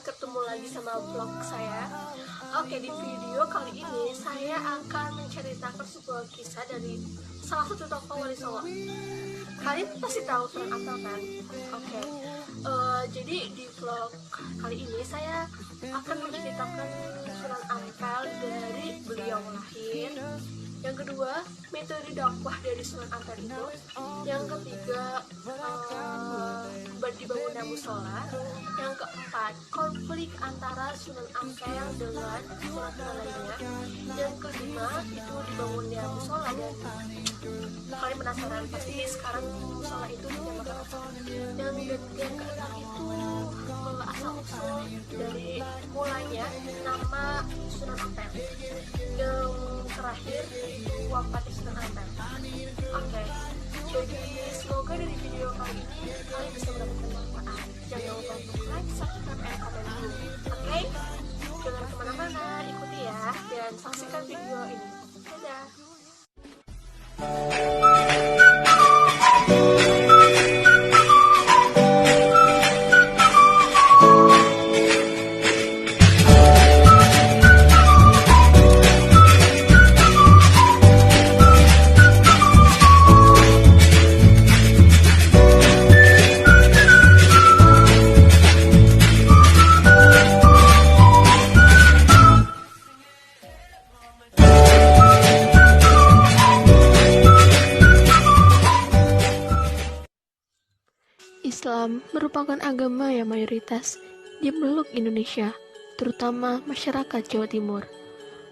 Ketemu lagi sama vlog saya. Oke, di video kali ini saya akan menceritakan sebuah kisah dari salah satu tokoh Wali Songo. Kalian pasti tahu Sunan Ampel kan? Oke, jadi di vlog kali ini saya akan menceritakan Sunan Ampel dari beliau lahir, yang kedua metode dakwah dari Sunan Ampel itu, yang ketiga dibangunnya musola, yang keempat konflik antara Sunan Ampel dengan sunan-sunan lainnya, yang kelima itu dibangunnya musola. Dan kalian penasaran pasti sekarang musola itu dinamakan apa? Yang keenam itu asal usul dari mulanya nama Sunan Ampel. Yang terakhir wafat Sunan Ampel. Oke, jadi semoga dari video kali ini kalian bisa mendapatkan manfaat. Jangan lupa untuk like, subscribe, dan komen dulu. Oke, jangan kemana-mana, ikuti ya dan saksikan video ini. Dadah. Islam merupakan agama yang mayoritas di pelosok Indonesia, terutama masyarakat Jawa Timur.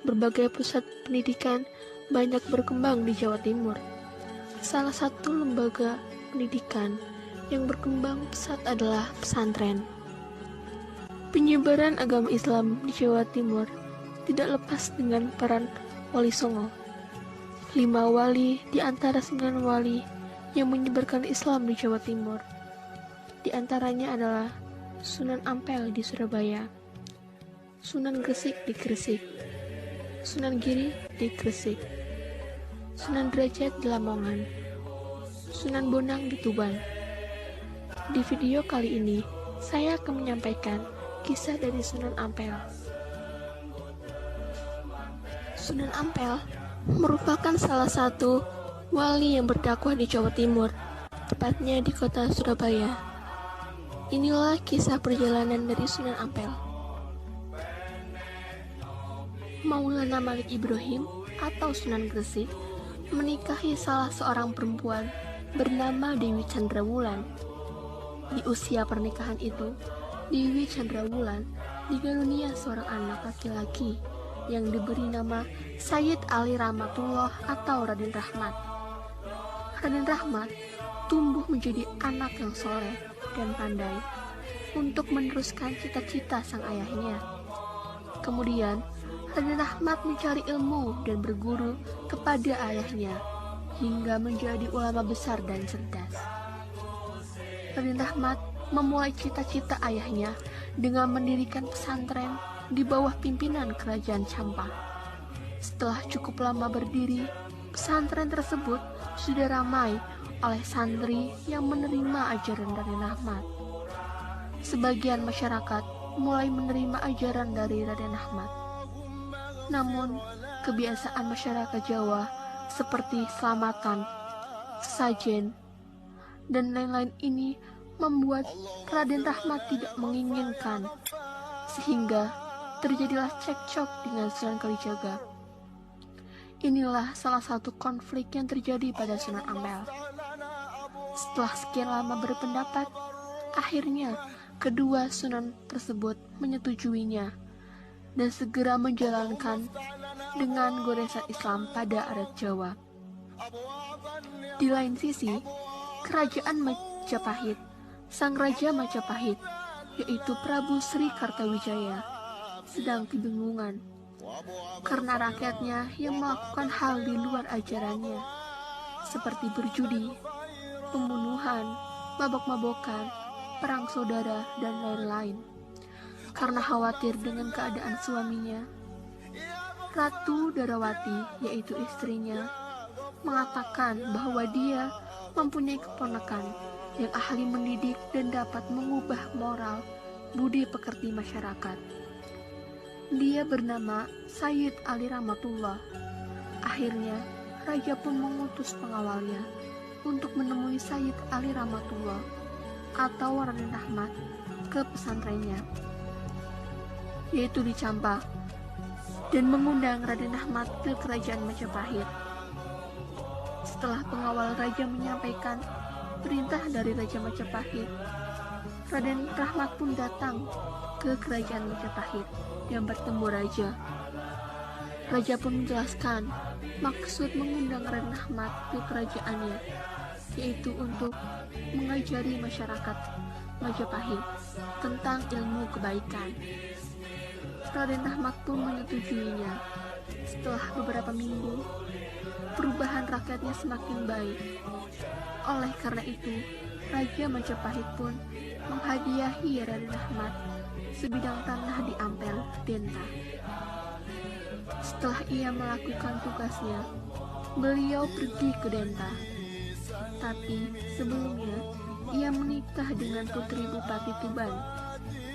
Berbagai pusat pendidikan banyak berkembang di Jawa Timur. Salah satu lembaga pendidikan yang berkembang pesat adalah pesantren. Penyebaran agama Islam di Jawa Timur tidak lepas dengan peran Wali Songo. 5 wali di antara 9 wali yang menyebarkan Islam di Jawa Timur. Di antaranya adalah Sunan Ampel di Surabaya, Sunan Gresik di Gresik, Sunan Giri di Gresik, Sunan Derajat di Lamongan, Sunan Bonang di Tuban. Di video kali ini, saya akan menyampaikan kisah dari Sunan Ampel. Sunan Ampel merupakan salah satu wali yang berdakwah di Jawa Timur, tepatnya di kota Surabaya. Inilah kisah perjalanan dari Sunan Ampel. Maulana Malik Ibrahim atau Sunan Gresik menikahi salah seorang perempuan bernama Dewi Chandrawulan. Di usia pernikahan itu, Dewi Chandrawulan dikaruniai seorang anak laki-laki yang diberi nama Sayyid Ali Rahmatullah atau Raden Rahmat. Raden Rahmat tumbuh menjadi anak yang soleh dan pandai untuk meneruskan cita-cita sang ayahnya. Kemudian, Raden Rahmat mencari ilmu dan berguru kepada ayahnya hingga menjadi ulama besar dan cerdas. Raden Rahmat memulai cita-cita ayahnya dengan mendirikan pesantren di bawah pimpinan Kerajaan Campa. Setelah cukup lama berdiri, pesantren tersebut sudah ramai oleh santri yang menerima ajaran dari Rahmat. Sebagian masyarakat mulai menerima ajaran dari Raden Rahmat. Namun, kebiasaan masyarakat Jawa seperti selamatan, sesajen, dan lain-lain ini membuat Raden Rahmat tidak menginginkan, sehingga terjadilah cekcok dengan Sunan Kalijaga. Inilah salah satu konflik yang terjadi pada Sunan Ampel. Setelah sekian lama berpendapat, akhirnya kedua sunan tersebut menyetujuinya dan segera menjalankan dengan goresan Islam pada adat Jawa. Di lain sisi, kerajaan Majapahit Sang Raja Majapahit, yaitu Prabu Sri Kartawijaya, sedang kebingungan karena rakyatnya yang melakukan hal di luar ajarannya, seperti berjudi, pembunuhan, mabok-mabokan, perang saudara, dan lain-lain. Karena khawatir dengan keadaan suaminya, Ratu Darawati, yaitu istrinya, mengatakan bahwa dia mempunyai keponakan yang ahli mendidik dan dapat mengubah moral budi pekerti masyarakat. Dia bernama Sayyid Ali Rahmatullah. Akhirnya, raja pun mengutus pengawalnya untuk menemui Sayyid Ali Rahmatullah atau Raden Rahmat ke pesantrennya, yaitu di Campak, dan mengundang Raden Rahmat ke kerajaan Majapahit. Setelah pengawal raja menyampaikan perintah dari Raja Majapahit, Raden Rahmat pun datang ke kerajaan Majapahit dan bertemu raja. Raja pun menjelaskan maksud mengundang Raden Rahmat ke kerajaannya, yaitu untuk mengajari masyarakat Majapahit tentang ilmu kebaikan. Raden Rahmat pun menyetujuinya. Setelah beberapa minggu, perubahan rakyatnya semakin baik. Oleh karena itu, Raja Majapahit pun menghadiahi Raden Rahmat sebidang tanah di Ampel, Denta. Setelah ia melakukan tugasnya, beliau pergi ke Denta. Tapi sebelumnya, ia menikah dengan putri Bupati Tuban,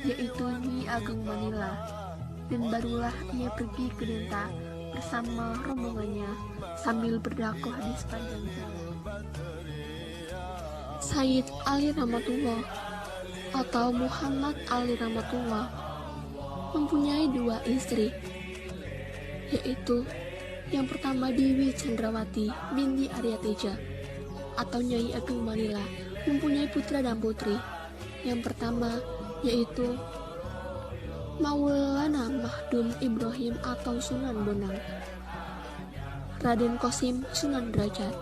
yaitu Nyi Ageng Manila, dan barulah ia pergi ke Denta bersama rombongannya sambil berdakwah di sepanjang jalan. Sayyid Ali Rahmatullah atau Muhammad Ali Rahmatullah mempunyai dua istri, yaitu yang pertama Dewi Chandrawati binti Arya Teja atau Nyai Ageng Manila, mempunyai putra dan putri. Yang pertama yaitu Maulana Mahdum Ibrahim atau Sunan Bonang, Raden Qasim Sunan Derajat,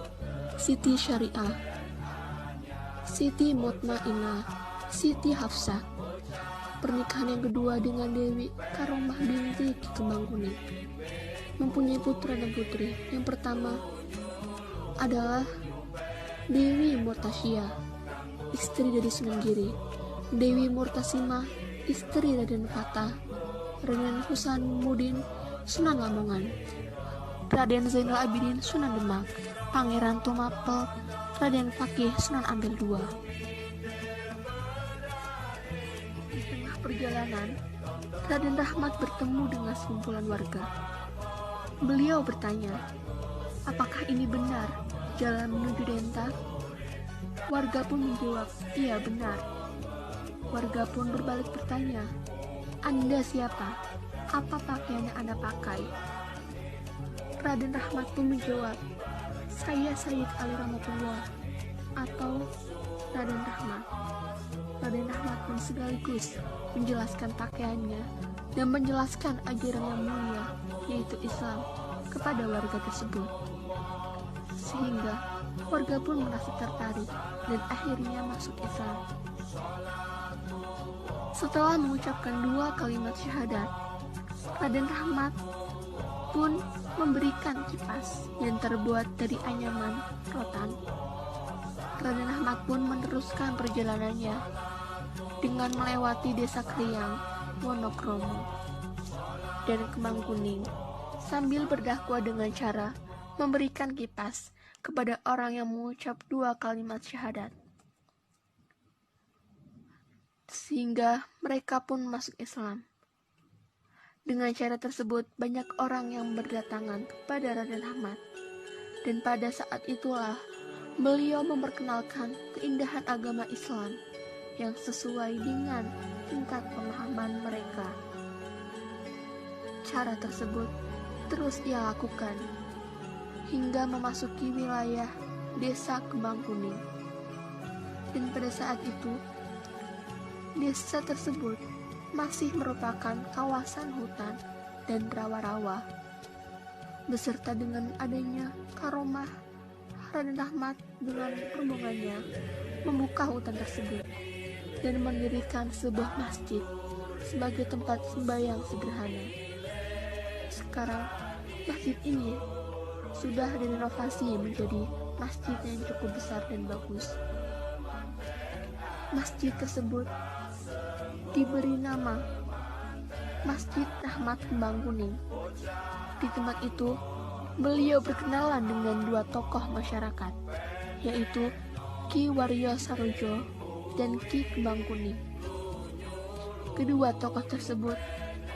Siti Syariah, Siti Mutmainah, Siti Hafsah. Pernikahan yang kedua dengan Dewi Karomah binti Ki Kembang Kuning, mempunyai putra dan putri. Yang pertama adalah Dewi Murtasyah, istri dari Sunan Giri, Dewi Murtasimah, istri Raden Fatah, Raden Husanuddin Sunan Lamongan, Raden Zainal Abidin Sunan Demak, Pangeran Tumapel, Raden Fakih Sunan Ampel II. Di tengah perjalanan, Raden Rahmat bertemu dengan sekumpulan warga. Beliau bertanya, apakah ini benar jalan menuju Denta? Warga pun menjawab, iya benar. Warga pun berbalik bertanya, Anda siapa? Apa pakaian yang Anda pakai? Raden Rahmat pun menjawab, saya Sayyid Ali Rahmatullah atau Raden Rahmat. Raden Rahmat pun sekaligus menjelaskan pakaiannya dan menjelaskan ajaran yang mulia, yaitu Islam, kepada warga tersebut. Sehingga warga pun merasa tertarik dan akhirnya masuk Islam. Setelah mengucapkan 2 kalimat syahadat, Raden Rahmat pun memberikan kipas yang terbuat dari anyaman rotan. Raden Rahmat pun meneruskan perjalanannya dengan melewati desa Kriang, Wonokromo, dan Kembang Kuning sambil berdakwah dengan cara memberikan kipas kepada orang yang mengucap 2 kalimat syahadat, sehingga mereka pun masuk Islam. Dengan cara tersebut, banyak orang yang berdatangan kepada Raden Rahmat, dan pada saat itulah beliau memperkenalkan keindahan agama Islam yang sesuai dengan tingkat pemahaman mereka. Cara tersebut terus ia lakukan hingga memasuki wilayah desa Kembang Kuning. Dan pada saat itu, desa tersebut masih merupakan kawasan hutan dan rawa-rawa. Beserta dengan adanya karomah, Raden Rahmat dengan rombongannya membuka hutan tersebut dan mendirikan sebuah masjid sebagai tempat sembahyang sederhana. Sekarang, masjid ini sudah direnovasi menjadi masjid yang cukup besar dan bagus. Masjid tersebut diberi nama Masjid Rahmat Kembang Kuning. Di tempat itu, beliau berkenalan dengan dua tokoh masyarakat, yaitu Ki Waryo Sarojo dan Ki Kembang Kuning. Kedua tokoh tersebut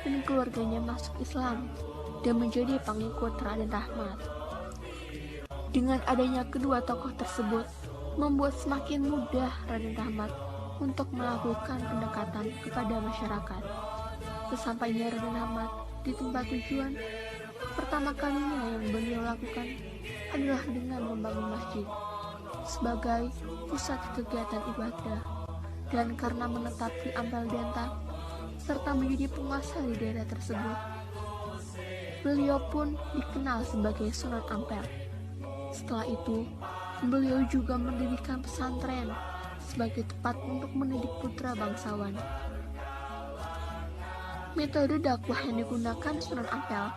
dan keluarganya masuk Islam dan menjadi pengikut Raden Rahmat. Dengan adanya kedua tokoh tersebut, membuat semakin mudah Raden Rahmat untuk melakukan pendekatan kepada masyarakat. Sesampainya Raden Rahmat di tempat tujuan, pertama kalinya yang beliau lakukan adalah dengan membangun masjid sebagai pusat kegiatan ibadah. Dan karena menetap di Ampel Denta serta menjadi penguasa di daerah tersebut, beliau pun dikenal sebagai Sunan Ampel. Setelah itu, beliau juga mendirikan pesantren sebagai tempat untuk mendidik putra bangsawan. Metode dakwah yang digunakan Sunan Ampel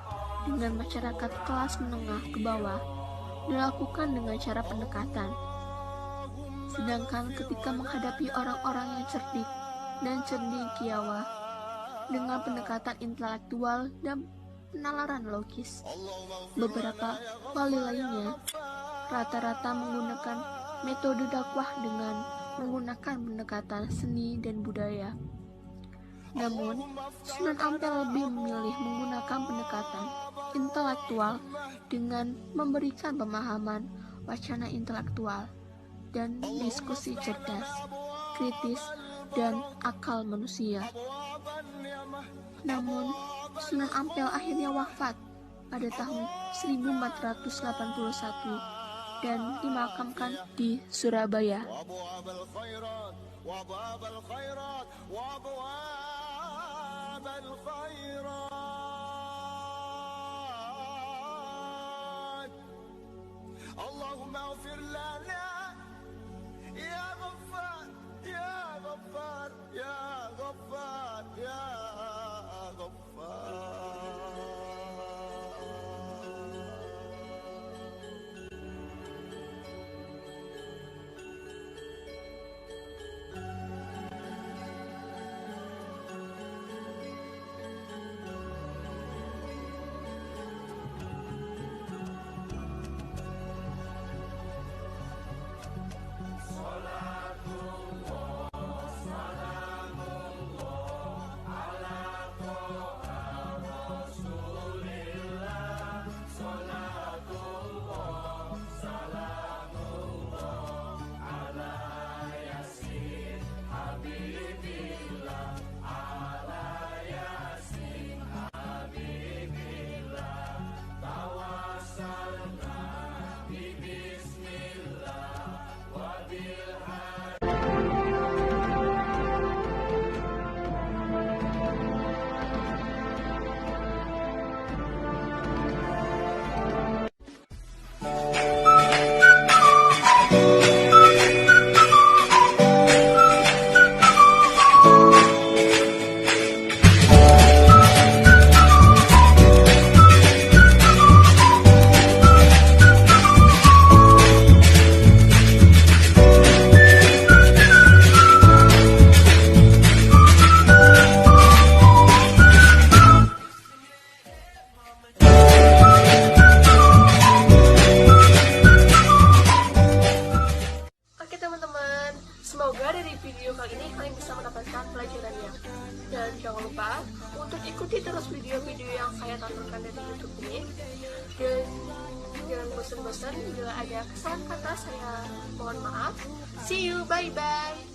dengan masyarakat kelas menengah ke bawah dilakukan dengan cara pendekatan. Sedangkan ketika menghadapi orang-orang yang cerdik dan cendekiawa dengan pendekatan intelektual dan penalaran logis, beberapa wali lainnya rata-rata menggunakan metode dakwah dengan menggunakan pendekatan seni dan budaya. Namun, Sunan Ampel lebih memilih menggunakan pendekatan intelektual dengan memberikan pemahaman wacana intelektual dan diskusi cerdas, kritis, dan akal manusia. Namun, Sunan Ampel akhirnya wafat pada tahun 1481 dan dimakamkan di Surabaya. Allahumma ighfir lana ya Ghaffar ya Ghaffar ya Ghaffar ya Ghaffar. Semoga dari video kali ini kalian bisa mendapatkan pelajarannya. Dan jangan lupa untuk ikuti terus video-video yang saya tontonkan dari YouTube ini. Dan jangan bosan-bosan bila ada kesalahan kata, saya mohon maaf. See you, bye-bye.